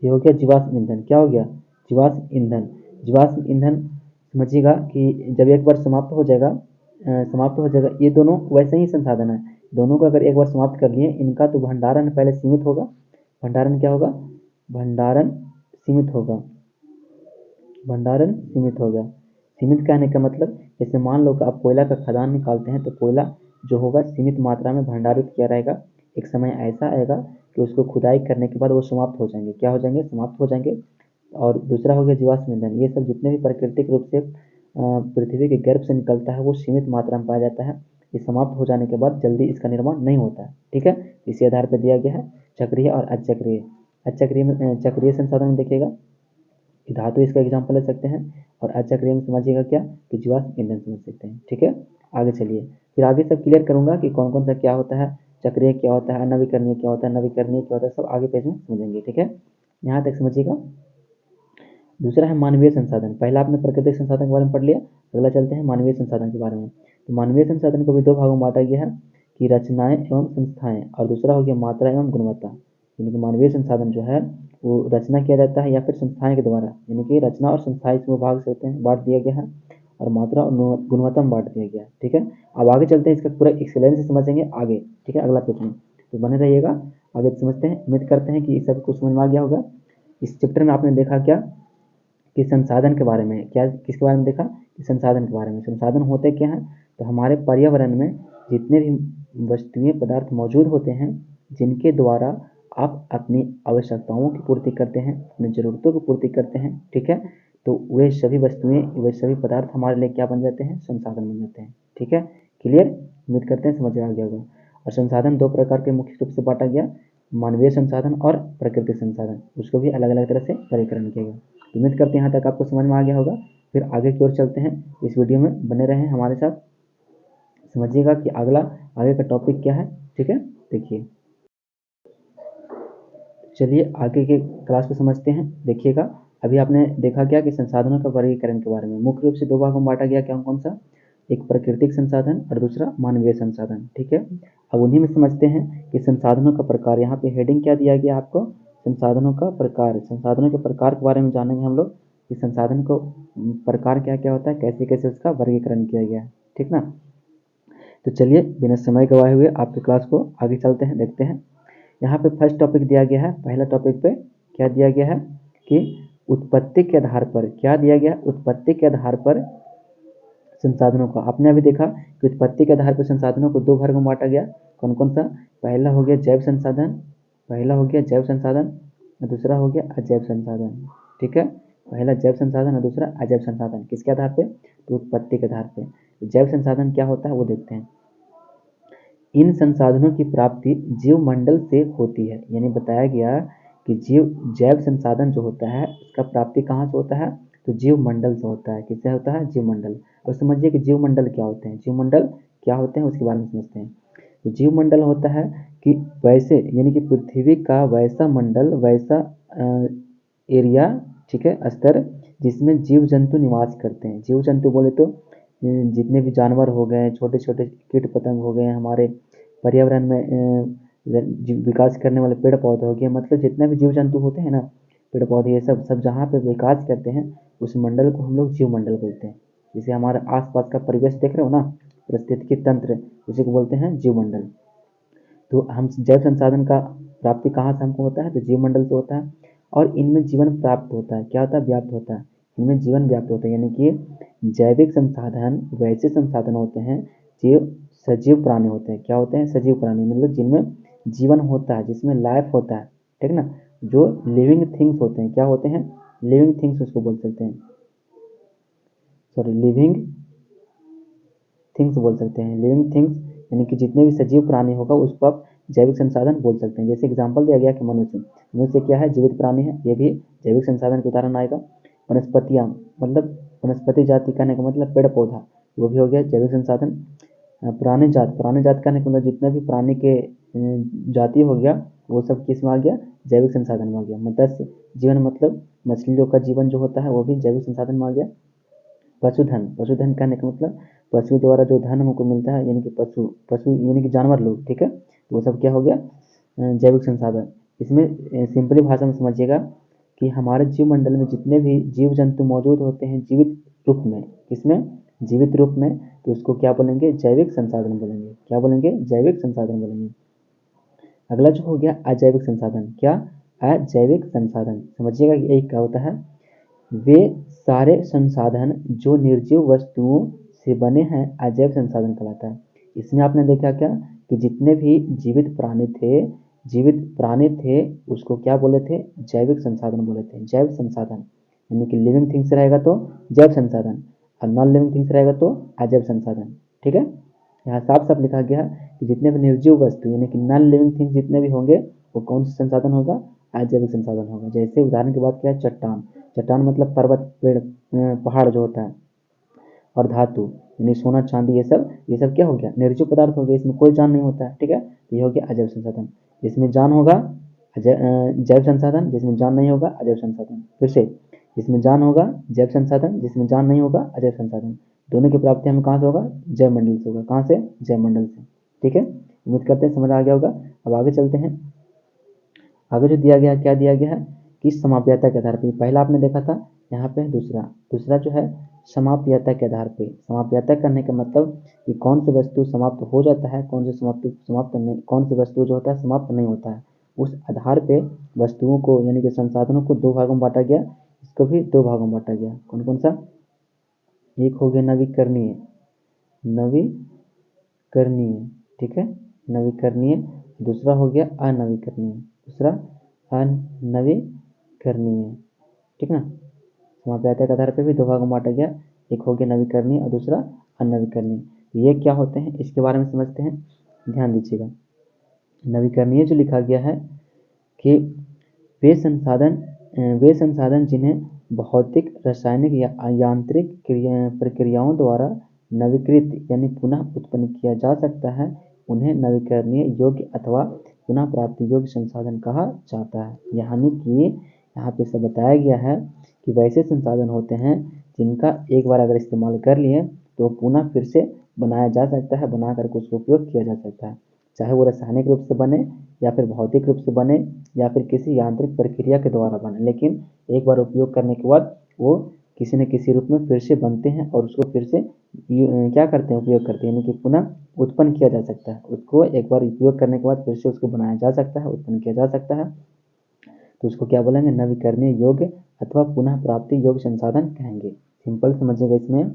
ये हो गया जीवाश्म ईंधन। क्या हो गया? जीवाश्म ईंधन। जीवाश्म ईंधन समझिएगा कि जब एक बार समाप्त हो जाएगा, ये दोनों वैसे ही संसाधन है। दोनों को अगर एक बार समाप्त कर लिए, इनका तो भंडारण पहले सीमित होगा। भंडारण क्या होगा? भंडारण सीमित होगा। भंडारण सीमित होगा। सीमित कहने का मतलब जैसे मान लो कि आप कोयला का खदान निकालते हैं, तो कोयला जो होगा सीमित मात्रा में भंडारित किया रहेगा। एक समय ऐसा आएगा कि उसको खुदाई करने के बाद वो समाप्त हो जाएंगे। क्या हो जाएंगे? समाप्त हो जाएंगे। और दूसरा हो गया जीवाश्म ईंधन। ये सब जितने भी प्राकृतिक रूप से पृथ्वी के गर्भ से निकलता है वो सीमित मात्रा में पाया जाता है। कि समाप्त हो जाने के बाद जल्दी इसका निर्माण नहीं होता है। ठीक है, इसी आधार पर दिया गया है चक्रीय और अचक्रीय। अचक्रीय में चक्रीय संसाधन में देखिएगा कि धातु इसका एग्जाम्पल ले सकते हैं, और अचक्रीय में समझिएगा क्या कि जीवाश्म ईंधन समझ सकते हैं। ठीक है, आगे चलिए, फिर आगे सब क्लियर करूंगा कि कौन कौन सा क्या होता है, चक्रीय क्या होता है, नवीकरणीय क्या होता है, नवीकरणीय क्या होता है, सब आगे पेज में समझेंगे। ठीक है, यहाँ तक समझिएगा। दूसरा है मानवीय संसाधन। पहला आपने प्राकृतिक संसाधन के बारे में पढ़ लिया, अगला चलते हैं मानवीय संसाधन के बारे में। तो मानवीय संसाधन को भी दो भागों में बांटा गया है कि रचनाएं एवं संस्थाएं, और दूसरा हो गया मात्रा एवं गुणवत्ता। यानी कि मानवीय संसाधन जो है वो रचना किया जाता है या फिर संस्थाएं के द्वारा, यानी कि रचना और संस्थाएं इसमें भाग से होते हैं, बांट दिया गया है, और मात्रा और गुणवत्ता में बांट दिया गया है। ठीक है, अब आगे चलते हैं, इसका पूरा एक्सप्लेन से समझेंगे आगे। ठीक है, अगला पेज में, तो बने रहिएगा, आगे समझते हैं। उम्मीद करते हैं कि सब कुछ समझ में आ गया होगा। इस चैप्टर में आपने देखा क्या कि संसाधन के बारे में, क्या किसके बारे में देखा कि संसाधन के बारे में। संसाधन होते क्या हैं, तो हमारे पर्यावरण में जितने भी वस्तुएं पदार्थ मौजूद होते हैं जिनके द्वारा आप अपनी आवश्यकताओं की पूर्ति करते हैं, अपनी ज़रूरतों की पूर्ति करते हैं। ठीक है, तो वे सभी वस्तुएं, वे सभी पदार्थ हमारे लिए क्या बन जाते हैं, संसाधन बन जाते हैं। ठीक है, क्लियर, उम्मीद करते हैं समझ आ गया होगा। और संसाधन दो प्रकार के मुख्य रूप से बांटा गया, मानवीय संसाधन और प्राकृतिक संसाधन, उसको भी अलग अलग तरह से वर्गीकरण किया गया। उम्मीद करते हैं यहाँ तक आपको समझ में आ गया होगा। फिर आगे की ओर चलते हैं, इस वीडियो में बने रहें हमारे साथ, समझिएगा कि अगला आगे का टॉपिक क्या है। ठीक है, देखिए, चलिए आगे के क्लास को समझते हैं। देखिएगा, अभी आपने देखा क्या कि संसाधनों का वर्गीकरण के बारे में मुख्य रूप से दो भागों में बांटा गया, क्या कौन सा, एक प्राकृतिक संसाधन और दूसरा मानवीय संसाधन। ठीक है, अब उन्हीं में समझते हैं कि संसाधनों का प्रकार। यहाँ पे हेडिंग क्या दिया गया आपको, संसाधनों का प्रकार। संसाधनों के प्रकार के बारे में जानेंगे हम लोग कि संसाधन को प्रकार क्या क्या होता है, कैसे कैसे उसका वर्गीकरण किया गया है। ठीक ना, तो चलिए बिना समय गवाए हुए आपके क्लास को आगे चलते हैं, देखते हैं। यहाँ पे फर्स्ट टॉपिक दिया गया है, पहला टॉपिक पे क्या दिया गया है कि उत्पत्ति के आधार पर, क्या दिया गया, उत्पत्ति के आधार पर संसाधनों का। आपने अभी देखा कि उत्पत्ति के आधार पर संसाधनों को दो भागों में बांटा गया, कौन कौन सा, पहला हो गया जैव संसाधन, पहला हो गया जैव संसाधन और दूसरा हो गया अजैव संसाधन। ठीक है, पहला जैव संसाधन और दूसरा अजैव संसाधन, किसके आधार पे, तो उत्पत्ति के आधार पे। जैव संसाधन क्या होता है वो देखते हैं। इन संसाधनों की प्राप्ति जीव मंडल से होती है, यानी बताया गया कि जैव संसाधन जो होता है उसका प्राप्ति कहाँ से होता है, तो जीव मंडल से होता है। किससे होता है, जीव मंडल। और समझिए कि जीव मंडल क्या होते हैं, जीव मंडल क्या होते हैं उसके बारे में समझते हैं। तो जीव मंडल होता है कि वैसे, यानी कि पृथ्वी का वैसा मंडल, वैसा एरिया, ठीक है, स्तर, जिसमें जीव जंतु निवास करते हैं। जीव जंतु बोले तो जितने भी जानवर हो गए, छोटे छोटे कीट पतंग हो गए, हमारे पर्यावरण में विकास करने वाले पेड़ पौधे हो गए, मतलब जितने भी जीव जंतु होते हैं ना, पेड़ पौधे, ये सब सब जहाँ पे विकास करते हैं उस मंडल को हम लोग जीव मंडल बोलते हैं। जैसे हमारे आसपास का परिवेश देख रहे हो ना, पारिस्थितिकी तंत्र, उसी को बोलते हैं जीव मंडल। तो हम जैव संसाधन का प्राप्ति कहाँ से हमको होता है, तो जीव मंडल से होता है, और इनमें जीवन प्राप्त होता है, क्या होता है, व्याप्त होता है, इनमें जीवन व्याप्त होता है। यानी कि जैविक संसाधन वैसे संसाधन होते हैं जो सजीव प्राणी होते हैं। क्या होते हैं, सजीव प्राणी, मतलब जिनमें जीवन होता है, जिसमें लाइफ होता है। ठीक ना, जो लिविंग थिंग्स होते हैं, क्या होते हैं, लिविंग थिंग्स उसको बोल सकते हैं, सॉरी, लिविंग थिंग्स बोल सकते हैं। लिविंग थिंग्स यानी कि जितने भी सजीव प्राणी होगा उसको आप जैविक संसाधन बोल सकते हैं। जैसे एग्जाम्पल दिया गया कि मनुष्य, मनुष्य क्या है, जीवित प्राणी है, ये भी जैविक संसाधन के उदाहरण आएगा। वनस्पतियाँ, मतलब वनस्पति जाति कहने का मतलब पेड़ पौधा, वो भी हो गया जैविक संसाधन। प्राणी जात, प्राणी जात कहने का मतलब जितने भी प्राणी के जाति हो गया वो सब किस में आ गया, जैविक संसाधन में आ गया। मत्स्य जीवन, मतलब मछलियों का जीवन जो होता है वो भी जैविक संसाधन में आ गया। पशुधन, पशुधन कहने का मतलब पशु द्वारा जो धन हमको मिलता है, यानी कि पशु, पशु यानी कि जानवर लोग, ठीक है, वो सब क्या हो गया, जैविक संसाधन। इसमें सिंपली भाषा में समझिएगा कि हमारे जीव मंडल में जितने भी जीव जंतु मौजूद होते हैं जीवित रूप में, किसमें, जीवित रूप में, तो उसको क्या बोलेंगे, जैविक संसाधन बोलेंगे। क्या बोलेंगे, जैविक संसाधन बोलेंगे। अगला जो हो गया अजैविक संसाधन, क्या, अजैविक संसाधन। समझिएगा कि एक क्या होता है, वे सारे संसाधन जो निर्जीव वस्तुओं से बने हैं अजैव संसाधन कहलाता है। इसमें आपने देखा क्या कि जितने भी जीवित प्राणी थे उसको क्या बोले थे, जैविक संसाधन बोले थे, जैव संसाधन। यानी कि लिविंग थिंग्स रहेगा तो जैव संसाधन, और नॉन लिविंग थिंग्स रहेगा तो अजैव संसाधन। ठीक है, यहाँ साफ साफ लिखा गया है कि जितने भी निर्जीव वस्तु यानी कि नॉन लिविंग थिंग्स जितने भी होंगे वो कौन सा संसाधन होगा, अजैविक संसाधन होगा। जैसे उदाहरण की बात किया चट्टान, चट्टान मतलब पर्वत पेड़ पहाड़ जो होता है, और धातु यानी सोना चांदी ये सब क्या हो गया, निर्जीव पदार्थ हो गया, इसमें कोई जान नहीं होता है, ठीक है। ये हो गया अजैव संसाधन। जिसमें जान होगा जैव संसाधन, जिसमें जान नहीं होगा अजैव संसाधन। फिर से, जिसमें जान होगा जैव संसाधन, जिसमें जान नहीं होगा अजैव संसाधन। दोनों की प्राप्ति हमें कहाँ से होगा, जैव मंडल से होगा। कहाँ से, जैव मंडल से, ठीक है। उम्मीद करते हैं समझ आ गया होगा। अब आगे चलते हैं। आगे जो दिया गया, क्या दिया गया है कि समाप्यता के आधार पर, पहला आपने देखा था, यहाँ पे दूसरा जो है समाप्यता के आधार पे। समाप्यता करने का मतलब कि कौन सी वस्तु समाप्त हो जाता है, कौन सी समाप्त नहीं, कौन सी वस्तु जो होता है समाप्त नहीं होता है। उस आधार पे वस्तुओं को यानी कि संसाधनों को दो भागों में बांटा गया। इसको भी दो भागों में बांटा गया। कौन कौन सा, एक हो गया नवीकरणीय, ठीक है, नवीकरणीय। दूसरा हो गया अनवीकरणीय, ठीक ना। समाप्यता के आधार पर भी दो भागों में बांटा गया। एक हो गया नवीकरणीय और दूसरा अनवीकरणीय। ये क्या होते हैं इसके बारे में समझते हैं, ध्यान दीजिएगा। नवीकरणीय जो लिखा गया है कि वे संसाधन जिन्हें भौतिक, रासायनिक या यांत्रिक प्रक्रियाओं द्वारा नवीकृत यानी पुनः उत्पन्न किया जा सकता है, उन्हें नवीकरणीय योग्य अथवा पुनः प्राप्ति योग्य संसाधन कहा जाता है। यानी कि यहाँ पे सब बताया गया है कि वैसे संसाधन होते हैं जिनका एक बार अगर इस्तेमाल कर लिए तो पुनः फिर से बनाया जा सकता है, बना करके उसका उपयोग किया जा सकता है। चाहे वो रासायनिक रूप से बने या फिर भौतिक रूप से बने या फिर किसी यांत्रिक प्रक्रिया के द्वारा बने, लेकिन एक बार उपयोग करने के बाद वो किसी न किसी रूप में फिर से बनते हैं और उसको फिर से क्या करते हैं, उपयोग करते हैं, यानी कि पुनः उत्पन्न किया जा सकता है। उसको एक बार उपयोग करने के बाद फिर से उसको बनाया जा सकता है, उत्पन्न किया जा सकता है। तो उसको क्या बोलेंगे, नवीकरणीय योग्य अथवा पुनः प्राप्ति योग्य संसाधन कहेंगे। सिंपल समझिएगा इसमें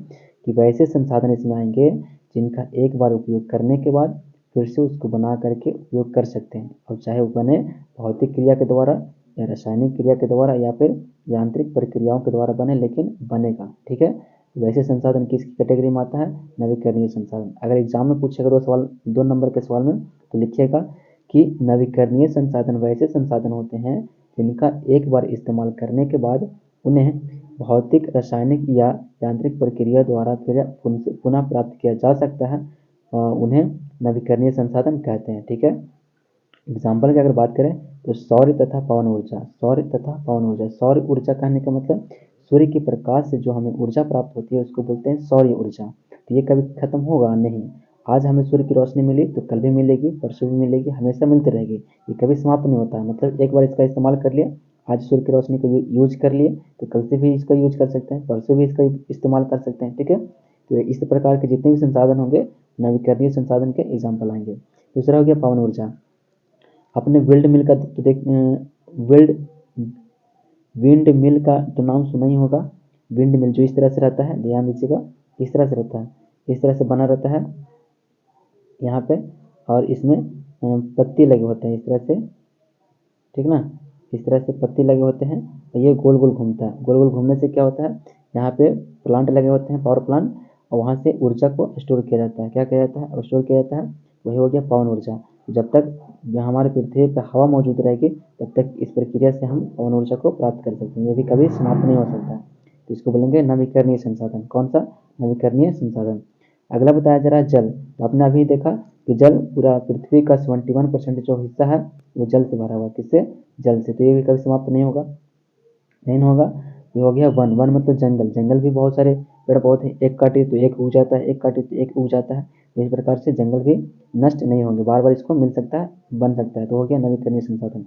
कि वैसे संसाधन इसमें आएंगे जिनका एक बार उपयोग करने के बाद फिर से उसको बना करके उपयोग कर सकते हैं, और चाहे वो बने भौतिक क्रिया के द्वारा या रासायनिक क्रिया के द्वारा या फिर यांत्रिक प्रक्रियाओं के द्वारा बने, लेकिन बनेगा, ठीक है। वैसे संसाधन किसकी कैटेगरी में आता है, नवीकरणीय संसाधन। अगर एग्जाम में पूछेगा दो नंबर के सवाल में तो लिखिएगा कि नवीकरणीय संसाधन वैसे संसाधन होते हैं जिनका एक बार इस्तेमाल करने के बाद उन्हें भौतिक, रासायनिक या यांत्रिक प्रक्रिया द्वारा फिर पुनः प्राप्त किया जा सकता है, उन्हें नवीकरणीय संसाधन कहते हैं, ठीक है। एग्जाम्पल की अगर बात करें तो सौर तथा पवन ऊर्जा। सौर ऊर्जा कहने का मतलब सूर्य के प्रकाश से जो हमें ऊर्जा प्राप्त होती है उसको बोलते हैं सौर ऊर्जा। तो ये कभी खत्म होगा नहीं। आज हमें सूर्य की रोशनी मिली तो कल भी मिलेगी, परसों भी मिलेगी, हमेशा मिलती रहेगी। ये कभी समाप्त नहीं होता है। मतलब एक बार इसका इस्तेमाल कर लिया, आज सूर्य की रोशनी को यूज कर लिए तो कल से भी इसका यूज कर सकते हैं, परसों भी इसका इस्तेमाल कर सकते हैं, ठीक है। तो इस प्रकार के जितने भी संसाधन होंगे नवीकरणीय संसाधन के एग्जाम्पल आएंगे। दूसरा हो गया पवन ऊर्जा। अपने विंड मिल का तो विंड मिल का तो नाम सुना ही होगा। विंड मिल जो इस तरह से रहता है, ध्यान दीजिएगा, इस तरह से रहता है, इस तरह से बना रहता है यहाँ पे, और इसमें पत्ती लगे होते हैं इस तरह से, ठीक ना। इस तरह से पत्ती लगे होते हैं और ये गोल गोल घूमता है। गोल गोल घूमने से क्या होता है, यहाँ पे प्लांट लगे होते हैं, पावर प्लांट, और वहाँ से ऊर्जा को स्टोर किया जाता है। क्या किया जाता है, स्टोर किया जाता है। वही हो गया पवन ऊर्जा। जब तक हमारे पृथ्वी पर हवा मौजूद रहेगी तब तक इस प्रक्रिया से हम पवन ऊर्जा को प्राप्त कर सकते हैं। ये भी कभी समाप्त नहीं हो सकता है। तो इसको बोलेंगे नवीकरणीय संसाधन। कौन सा, नवीकरणीय संसाधन। अगला बताया जा रहा है जल। तो आपने अभी देखा कि जल पूरा पृथ्वी का 71% जो हिस्सा है वो जल से भरा हुआ है। किससे, जल से। तो ये भी कभी समाप्त नहीं होगा। ये हो गया वन। वन मतलब जंगल। जंगल भी बहुत सारे पेड़ पौधे, एक काटे तो एक उग जाता है, एक काटे तो एक उग जाता है। इस प्रकार से जंगल भी नष्ट नहीं होंगे, बार बार इसको मिल सकता है, बन सकता है। तो हो गया नवीकरणीय संसाधन।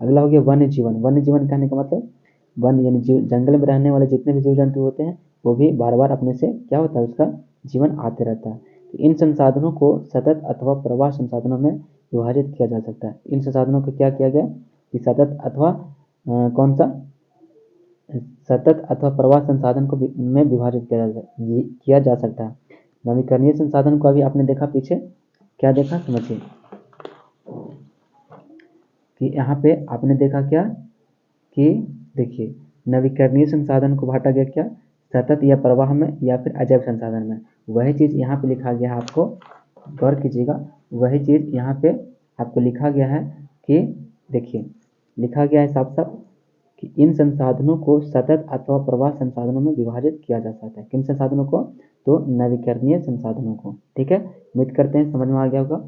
अगला हो गया वन्य जीवन। वन्य जीवन कहने का मतलब वन यानी जंगल में रहने वाले जितने भी जीव जंतु होते हैं वो भी बार बार अपने से क्या होता है, उसका जीवन आते रहता है। तो इन संसाधनों को सतत अथवा प्रवाह संसाधनों में विभाजित किया जा सकता है। इन संसाधनों को क्या किया गया कि सतत अथवा कौन सा, सतत अथवा प्रवाह संसाधन को में विभाजित किया जा सकता है। नवीकरणीय संसाधन को अभी आपने देखा पीछे, क्या देखा समझिए कि यहाँ पे आपने देखा क्या कि देखिए नवीकरणीय संसाधन को बांटा गया क्या, सतत या प्रवाह में या फिर अजैव संसाधन में। वही चीज़ यहाँ पे लिखा गया है आपको, गौर कीजिएगा, वही चीज़ यहाँ पे आपको लिखा गया है कि देखिए, लिखा गया है साफ साफ कि इन संसाधनों को सतत अथवा प्रवाह संसाधनों में विभाजित किया जा सकता है। किन संसाधनों को? तो नवीकरणीय संसाधनों को। ठीक है, उम्मीद करते हैं समझ में आ गया होगा।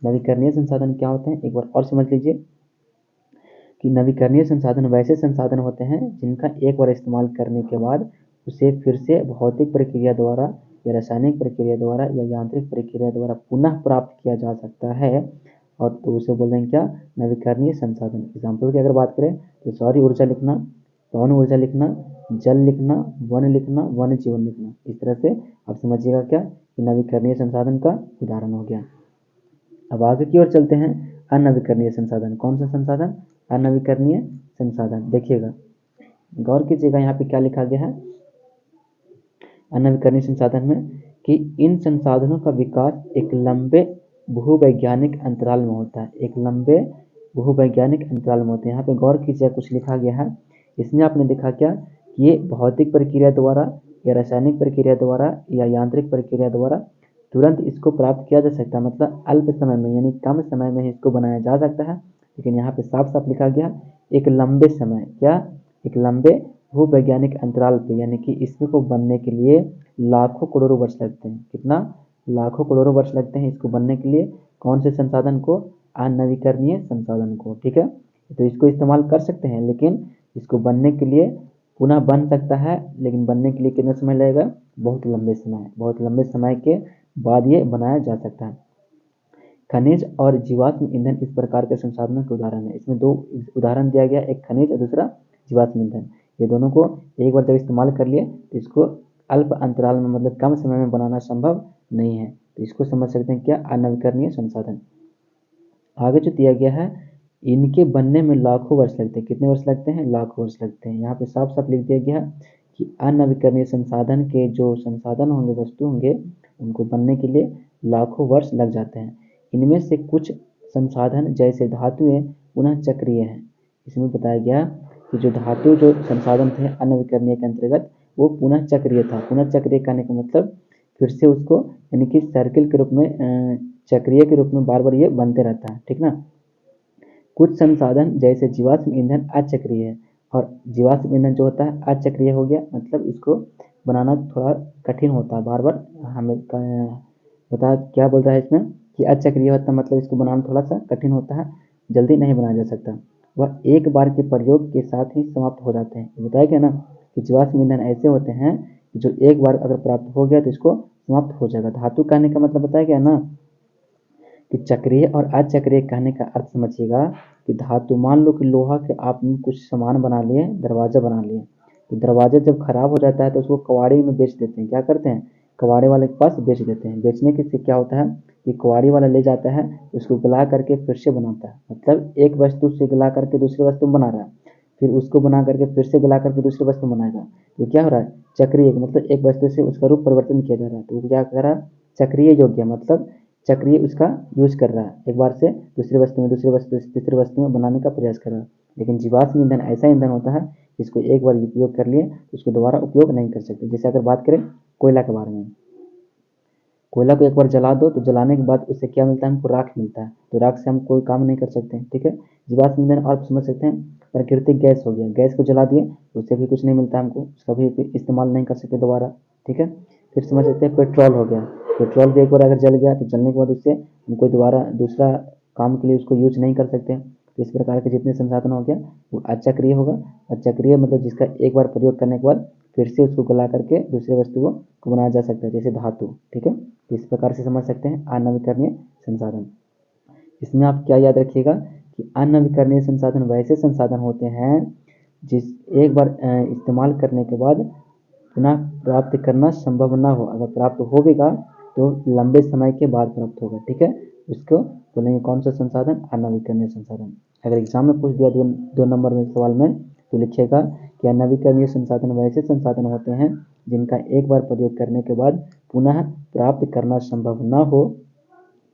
नवीकरणीय संसाधन क्या होते हैं एक बार और समझ लीजिए कि नवीकरणीय संसाधन वैसे संसाधन होते हैं जिनका एक बार इस्तेमाल करने के बाद उसे फिर से भौतिक प्रक्रिया द्वारा या रासायनिक प्रक्रिया द्वारा या यांत्रिक प्रक्रिया द्वारा पुनः प्राप्त किया जा सकता है, और तो उसे बोल देंगे क्या? नवीकरणीय संसाधन। एग्जाम्पल की अगर बात करें तो सौर ऊर्जा लिखना, पवन ऊर्जा लिखना, जल लिखना, वन लिखना, वन जीवन लिखना। इस तरह से आप समझिएगा क्या कि नवीकरणीय संसाधन का उदाहरण हो गया। अब आगे की ओर चलते हैं। अनवीकरणीय संसाधन। कौन सा संसाधन? अनवीकरणीय संसाधन। देखिएगा, गौर कीजिएगा यहाँ पे क्या लिखा गया है अनवीकरणीय संसाधन में कि इन संसाधनों का विकास एक लंबे भूवैज्ञानिक अंतराल में होता है। एक लंबे भूवैज्ञानिक अंतराल में होते हैं। यहाँ पे गौर कीजिए, कुछ लिखा गया है, इसमें आपने देखा क्या कि ये भौतिक प्रक्रिया द्वारा या रासायनिक प्रक्रिया द्वारा या यांत्रिक प्रक्रिया द्वारा तुरंत इसको प्राप्त किया जा सकता है, मतलब अल्प समय में यानी कम समय में इसको बनाया जा सकता है। लेकिन यहाँ पे साफ साफ लिखा गया एक लंबे समय, क्या? एक लंबे भूवैज्ञानिक अंतराल पे, यानी कि इसको बनने के लिए लाखों करोड़ों वर्ष लगते हैं। कितना? लाखों करोड़ों वर्ष लगते हैं इसको बनने के लिए। कौन से संसाधन को? अनवीकरणीय संसाधन को। ठीक है, तो इसको इस्तेमाल कर सकते हैं, लेकिन इसको बनने के लिए पुनः बन सकता है, लेकिन बनने के लिए कितना समय लगेगा? बहुत लंबे समय। बहुत लंबे समय के बाद ये बनाया जा सकता है। खनिज और जीवाश्म ईंधन इस प्रकार के संसाधनों के उदाहरण है। इसमें दो उदाहरण दिया गया, एक खनिज और दूसरा जीवाश्म ईंधन। ये दोनों को एक बार जब इस्तेमाल कर लिए तो इसको अल्प अंतराल में, मतलब कम समय में बनाना संभव नहीं है। तो इसको समझ सकते हैं क्या? अनवीकरणीय संसाधन। आगे जो दिया गया है, इनके बनने में लाखों वर्ष लगते हैं। कितने वर्ष लगते हैं? लाखों वर्ष लगते हैं। यहाँ पे साफ साफ लिख दिया गया है कि अनवीकरणीय संसाधन के जो संसाधन होंगे, वस्तु होंगे, उनको बनने के लिए लाखों वर्ष लग जाते हैं। इनमें से कुछ संसाधन जैसे धातुएं पुनः चक्रीय हैं। इसमें बताया गया कि जो धातु जो संसाधन थे अनवीकरणीय के अंतर्गत वो पुनः चक्रीय था। पुनः चक्रीय कहने का मतलब फिर से उसको यानी कि सर्किल के रूप में, चक्रीय के रूप में बार बार ये बनते रहता है। ठीक ना। कुछ संसाधन जैसे जीवाश्म ईंधन अचक्रीय है, और जीवाश्म ईंधन जो होता है अचक्रीय हो गया, मतलब इसको बनाना थोड़ा कठिन होता है। बार बार हमें बता क्या बोल रहा है इसमें कि अचक्रीय होता है, मतलब इसको बनाना थोड़ा सा कठिन होता है, जल्दी नहीं बनाया जा सकता। वह एक बार के प्रयोग के साथ ही समाप्त हो जाते हैं। बताया गया ना कि जीवाश्म ईंधन ऐसे होते हैं जो एक बार अगर प्राप्त हो गया तो इसको समाप्त हो जाएगा। धातु कहने का मतलब बताया गया ना कि चक्रीय और अचक्रीय कहने का अर्थ समझिएगा कि धातु, मान लो कि लोहा के आपने कुछ सामान बना लिए, दरवाजा बना लिए, तो दरवाजा जब खराब हो जाता है तो उसको कबाड़ी में बेच देते हैं। क्या करते हैं? कबाड़ी वाले के पास बेच देते हैं। बेचने के से क्या होता है कि कबाड़ी वाला ले जाता है, उसको गला करके फिर से बनाता है, मतलब एक वस्तु से गला करके दूसरी वस्तु बना रहा है, फिर उसको बना करके फिर से गला करके दूसरी वस्तु बनाएगा। तो क्या हो रहा है? चक्रीय, मतलब एक वस्तु से उसका रूप परिवर्तन किया जा रहा है। तो वो क्या कर रहा है? चक्रीय योग्य, मतलब चक्रीय उसका यूज कर रहा है, एक बार से दूसरी वस्तु में, दूसरी वस्तु से तीसरी वस्तु में बनाने का प्रयास कर रहा है। लेकिन जीवाश्म ईंधन ऐसा ईंधन होता है जिसको एक बार उपयोग कर लिए तो उसको दोबारा उपयोग नहीं कर सकते। जैसे अगर बात करें कोयला के बारे में, कोयला को एक बार जला दो तो जलाने के बाद उससे क्या मिलता है? हमको राख मिलता है, तो राख से हम कोई काम नहीं कर सकते। ठीक है, जीवाश्म ईंधन और समझ सकते हैं प्राकृतिक गैस हो गया, गैस को जला दिए तो उससे भी कुछ नहीं मिलता हमको, उसका भी इस्तेमाल नहीं कर सकते दोबारा। ठीक है, फिर समझ सकते हैं पेट्रोल हो गया, पेट्रोल भी एक बार अगर जल गया तो जलने के बाद उससे हम कोई दोबारा दूसरा काम के लिए उसको यूज नहीं कर सकते। तो इस प्रकार के जितने संसाधन हो गया वो अचक्रीय होगा। अचक्रीय मतलब जिसका एक बार प्रयोग करने के बाद फिर से उसको गला करके दूसरे वस्तु को बनाया जा सकता है, जैसे धातु। ठीक है, इस प्रकार से समझ सकते हैं अनवीकरणीय संसाधन। इसमें आप क्या याद रखिएगा कि अनवीकरणीय संसाधन वैसे संसाधन होते हैं जिस एक बार इस्तेमाल करने के बाद पुनः प्राप्त करना संभव ना हो। अगर प्राप्त होगा तो लंबे समय के बाद प्राप्त होगा। ठीक है, उसको बोलेंगे कौन सा संसाधन? अनवीकरणीय संसाधन। अगर एग्जाम में पूछ दिया दो नंबर में सवाल में तो लिखिएगा कि अनवीकरणीय संसाधन वैसे संसाधन होते हैं जिनका एक बार प्रयोग करने के बाद पुनः प्राप्त करना संभव न हो,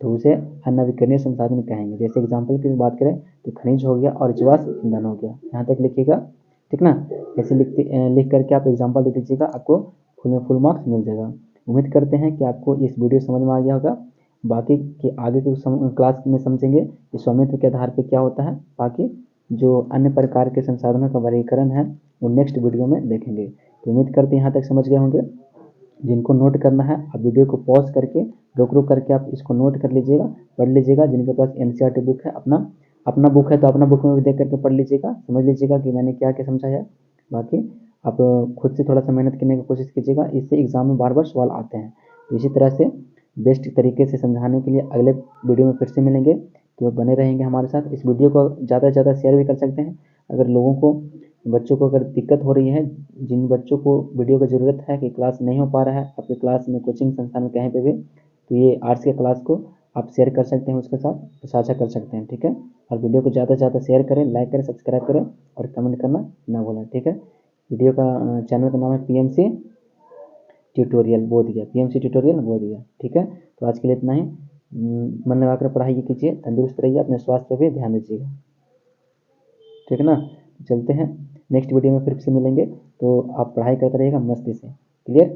तो उसे अनवीकरणीय संसाधन कहेंगे। जैसे एग्जाम्पल की बात करें तो खनिज हो गया और जीवाश्म ईंधन हो गया। यहाँ तक लिखिएगा, ठीक ना। ऐसे लिख करके आप एग्जाम्पल दे दीजिएगा, आपको फुल मार्क्स मिल जाएगा। उम्मीद करते हैं कि आपको इस वीडियो समझ में आ गया होगा। बाकी के आगे के क्लास में समझेंगे कि स्वामित्व के आधार पर क्या होता है। बाकी जो अन्य प्रकार के संसाधनों का वर्गीकरण है वो नेक्स्ट वीडियो में देखेंगे। तो उम्मीद करते हैं यहाँ तक समझ गए होंगे। जिनको नोट करना है आप वीडियो को पॉज करके रोक रोक करके आप इसको नोट कर लीजिएगा, पढ़ लीजिएगा। जिनके पास एनसीईआरटी बुक है, अपना अपना बुक है तो अपना बुक में भी देख करके पढ़ लीजिएगा, समझ लीजिएगा कि मैंने क्या क्या समझाया। बाकी आप खुद से थोड़ा सा मेहनत करने की कोशिश कीजिएगा, इससे एग्जाम में बार बार सवाल आते हैं। तो इसी तरह से बेस्ट तरीके से समझाने के लिए अगले वीडियो में फिर से मिलेंगे। तो बने रहेंगे हमारे साथ। इस वीडियो को ज़्यादा से ज़्यादा शेयर भी कर सकते हैं। अगर लोगों को, बच्चों को अगर दिक्कत हो रही है, जिन बच्चों को वीडियो की ज़रूरत है कि क्लास नहीं हो पा रहा है आपके क्लास में, कोचिंग संस्थान में, कहीं पे भी, तो ये आर्ट्स के क्लास को आप शेयर कर सकते हैं, उसके साथ साझा कर सकते हैं, ठीक है। और वीडियो को ज़्यादा से ज़्यादा शेयर करें, लाइक करें, सब्सक्राइब करें और कमेंट करना ना भूलें, ठीक है। वीडियो का चैनल का नाम है PMC tutorial Bodhgaya, PMC tutorial Bodhgaya, ठीक है। तो आज के लिए इतना ही। मन लगाकर पढ़ाई कीजिए, तंदुरुस्त रहिए, अपने स्वास्थ्य पर भी ध्यान दीजिएगा, ठीक है ना। चलते हैं नेक्स्ट वीडियो में फिर से मिलेंगे। तो आप पढ़ाई करते रहिएगा मस्ती से। क्लियर।